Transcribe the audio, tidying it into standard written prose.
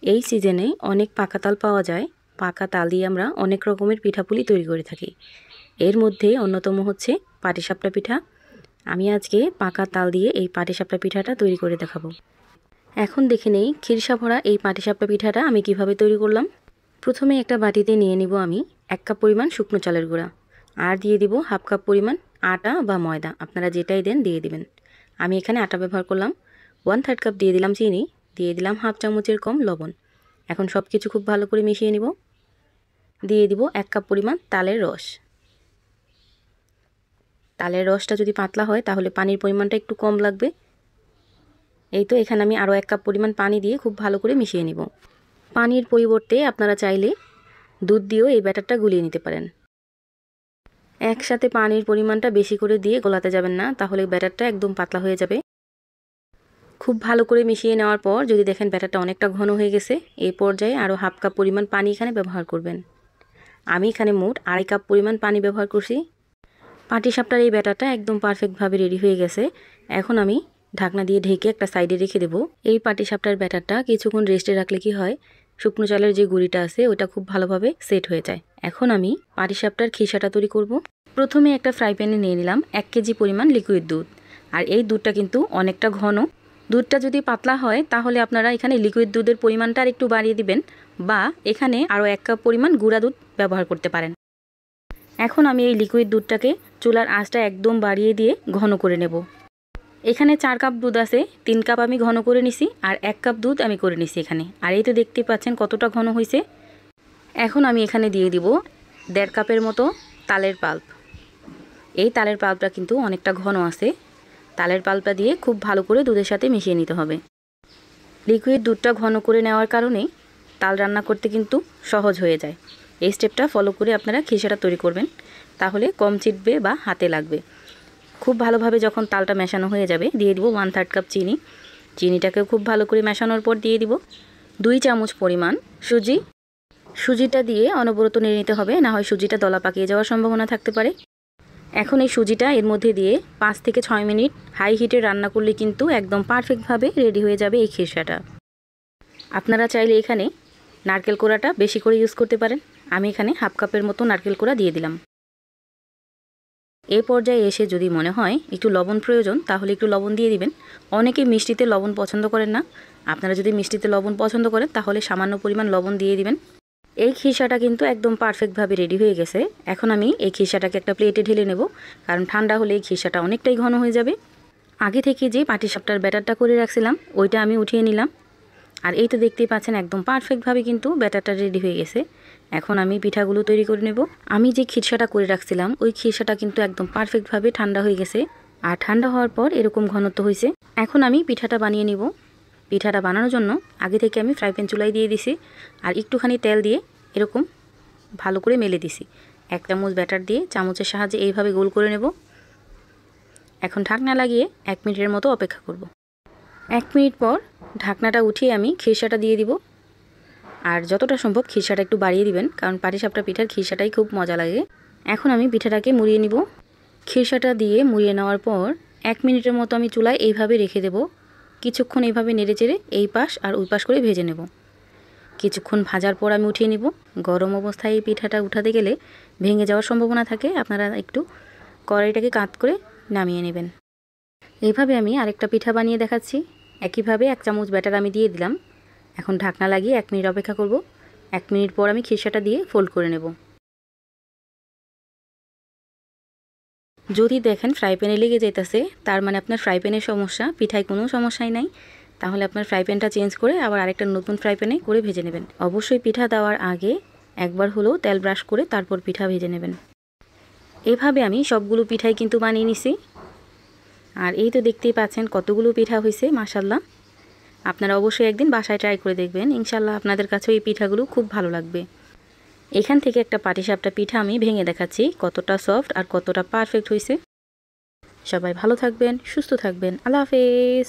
এই সিজনে অনেক পাকা তাল পাওয়া যায়। পাকা তাল দিয়ে আমরা অনেক রকমের পিঠাপুলি তৈরি করে থাকি। এর মধ্যে অন্যতম হচ্ছে পাটিসাপটা পিঠা। আমি আজকে পাকা তাল দিয়ে এই পাটিসাপটা পিঠাটা তৈরি করে দেখাবো। এখন দেখে নেই খিরসা ভরা এই পাটিসাপটা পিঠাটা আমি কিভাবে তৈরি করলাম। প্রথমে একটা বাটিতে নিয়ে নিব আমি 1 কাপ পরিমাণ শুকনো চালের গুঁড়া, আর দিয়ে দিব হাফ কাপ পরিমাণ আটা বা ময়দা, আপনারা যেটাই দেন দিয়ে দিবেন। আমি এখানে আটা ব্যবহার করলাম। 1/3 কাপ দিয়ে দিলাম চিনি, দিয়ে দিলাম হাফ চামচের কম লবণ। এখন সব কিছু খুব ভালো করে মিশিয়ে নিব। দিয়ে দিব 1 কাপ পরিমাণ তালের রস। তালের রসটা যদি পাতলা হয় তাহলে পানির পরিমাণটা একটু কম লাগবে। এই তো এখানে আমি আরও 1 কাপ পরিমাণ পানি দিয়ে খুব ভালো করে মিশিয়ে নিব। পানির পরিবর্তে আপনারা চাইলে দুধ দিয়েও এই ব্যাটারটা গুলিয়ে নিতে পারেন। একসাথে পানির পরিমাণটা বেশি করে দিয়ে গোলাতে যাবেন না, তাহলে ব্যাটারটা একদম পাতলা হয়ে যাবে। খুব ভালো করে মিশিয়ে নেওয়ার পর যদি দেখেন ব্যাটারটা অনেকটা ঘন হয়ে গেছে, এই পর্যায়ে আরও হাফ কাপ পরিমাণ পানি এখানে ব্যবহার করবেন। আমি এখানে মোট 2.5 কাপ পরিমাণ পানি ব্যবহার করছি। পাটিসাপটার এই ব্যাটারটা একদম পারফেক্টভাবে রেডি হয়ে গেছে। এখন আমি ঢাকনা দিয়ে ঢেকে একটা সাইডে রেখে দেবো। এই পাটিসাপটার ব্যাটারটা কিছুক্ষণ রেস্টে রাখলে কি হয়, শুকনো চালের যে গুঁড়িটা আছে ওটা খুব ভালোভাবে সেট হয়ে যায়। এখন আমি পাটিসাপটার খিসাটা তৈরি করব। প্রথমে একটা ফ্রাই প্যানে নিয়ে নিলাম 1 কেজি পরিমাণ লিকুইড দুধ। আর এই দুধটা কিন্তু অনেকটা ঘন। দুধটা যদি পাতলা হয় তাহলে আপনারা এখানে লিকুইড দুধের পরিমাণটা আর একটু বাড়িয়ে দিবেন, বা এখানে আরও 1 কাপ পরিমাণ গুঁড়া দুধ ব্যবহার করতে পারেন। এখন আমি এই লিকুইড দুধটাকে চুলার আঁচটা একদম বাড়িয়ে দিয়ে ঘন করে নেব। এখানে 4 কাপ দুধ আছে, 3 কাপ আমি ঘন করে নিছি আর 1 কাপ দুধ আমি করে নিছি এখানে। আর এই তো দেখতেই পাচ্ছেন কতটা ঘন হয়েছে। এখন আমি এখানে দিয়ে দিব 1.5 কাপের মতো তালের পাল্প। এই তালের পাল্পটা কিন্তু অনেকটা ঘন আছে। তালের পাল্পটা দিয়ে খুব ভালো করে দুধের সাথে মিশিয়ে নিতে হবে। লিকুইড দুধটা ঘন করে নেওয়ার কারণে তাল রান্না করতে কিন্তু সহজ হয়ে যায়। এই স্টেপটা ফলো করে আপনারা খিসাটা তৈরি করবেন, তাহলে কম চিটবে বা হাতে লাগবে। খুব ভালোভাবে যখন তালটা মেশানো হয়ে যাবে দিয়ে দিব 1/3 কাপ চিনি। চিনিটাকেও খুব ভালো করে মেশানোর পর দিয়ে দিব 2 চামচ পরিমাণ সুজি। সুজিটা দিয়ে অনবরত নেড়ে নিতে হবে, না হয় সুজিটা দলা পাকিয়ে যাওয়ার সম্ভাবনা থাকতে পারে। এখন এই সুজিটা এর মধ্যে দিয়ে 5 থেকে 6 মিনিট হাই হিটে রান্না করলে কিন্তু একদম পারফেক্টভাবে রেডি হয়ে যাবে এই খিসাটা। আপনারা চাইলে এখানে নারকেল কোড়াটা বেশি করে ইউজ করতে পারেন। আমি এখানে হাফ কাপের মতো নারকেল কোড়া দিয়ে দিলাম। এই পর্যায়ে এসে যদি মনে হয় একটু লবণ প্রয়োজন তাহলে একটু লবণ দিয়ে দিবেন। অনেকে মিষ্টিতে লবণ পছন্দ করেন না, আপনারা যদি মিষ্টিতে লবণ পছন্দ করেন তাহলে সামান্য পরিমাণ লবণ দিয়ে দিবেন। এই খিসাটা কিন্তু একদম পারফেক্টভাবে রেডি হয়ে গেছে। এখন আমি এই খিসাটাকে একটা প্লেটে ঢেলে নেব, কারণ ঠান্ডা হলে এই খিসাটা অনেকটাই ঘন হয়ে যাবে। আগে থেকে যে পাটিসাপটার ব্যাটারটা করে রাখছিলাম ওইটা আমি উঠিয়ে নিলাম। আর এই তো দেখতেই পাচ্ছেন একদম পারফেক্টভাবে কিন্তু ব্যাটারটা রেডি হয়ে গেছে। এখন আমি পিঠাগুলো তৈরি করে নেব। আমি যে খিরসাটা করে রাখছিলাম ওই খিরসাটা কিন্তু একদম পারফেক্টভাবে ঠান্ডা হয়ে গেছে, আর ঠান্ডা হওয়ার পর এরকম ঘনত্ব হয়েছে। এখন আমি পিঠাটা বানিয়ে নিব। পিঠাটা বানানোর জন্য আগে থেকে আমি ফ্রাই প্যান চুলায় দিয়ে দিছি, আর একটুখানি তেল দিয়ে এরকম ভালো করে মেলে দিছি। 1 চামচ ব্যাটার দিয়ে চামচের সাহায্যে এইভাবে গোল করে নেব। এখন ঢাকনা লাগিয়ে 1 মিনিটের মতো অপেক্ষা করব। 1 মিনিট পর ঢাকনাটা উঠিয়ে আমি খিরসাটা দিয়ে দিব। আর যতটা সম্ভব খিরসাটা একটু বাড়িয়ে দিবেন, কারণ পাটিসাপটা পিঠার খিরসাটাই খুব মজা লাগে। এখন আমি পিঠাটাকে মুড়িয়ে নিব। খিরসাটা দিয়ে মুড়িয়ে নেওয়ার পর 1 মিনিটের মতো আমি চুলায় এইভাবে রেখে দেব। কিছুক্ষণ এইভাবে নেড়ে চেড়ে এই পাশ আর ওই পাশ করে ভেজে নেব। কিছুক্ষণ ভাজার পর আমি উঠিয়ে নিব। গরম অবস্থায় এই পিঠাটা উঠাতে গেলে ভেঙে যাওয়ার সম্ভাবনা থাকে, আপনারা একটু কড়াইটাকে কাত করে নামিয়ে নেবেন। এইভাবে আমি আরেকটা পিঠা বানিয়ে দেখাচ্ছি। একইভাবে 1 চামচ ব্যাটার আমি দিয়ে দিলাম। এখন ঢাকনা লাগিয়ে 1 মিনিট অপেক্ষা করব। 1 মিনিট পর আমি খিরসাটা দিয়ে ফোল্ড করে নেব। যদি দেখেন ফ্রাই প্যানে লেগে যেতেছে, তার মানে আপনার ফ্রাই প্যানের সমস্যা, পিঠায় কোনো সমস্যাই নাই। তাহলে আপনার ফ্রাই প্যানটা চেঞ্জ করে আবার আরেকটা নতুন ফ্রাই প্যানে করে ভেজে নেবেন। অবশ্যই পিঠা দেওয়ার আগে একবার হলেও তেল ব্রাশ করে তারপর পিঠা ভেজে নেবেন। এভাবে আমি সবগুলো পিঠাই কিন্তু বানিয়ে নিছি। আর এই তো দেখতেই পাচ্ছেন কতগুলো পিঠা হয়েছে, মাশাআল্লাহ। আপনারা অবশ্যই একদিন বাসায় ট্রাই করে দেখবেন, ইনশাআল্লাহ আপনাদের কাছেও এই পিঠাগুলো খুব ভালো লাগবে। এখান থেকে একটা পাটিসাপটা পিঠা আমি ভেঙে দেখাচ্ছি কতটা সফট আর কতটা পারফেক্ট হয়েছে। সবাই ভালো থাকবেন, সুস্থ থাকবেন। আল্লাহ হাফেজ।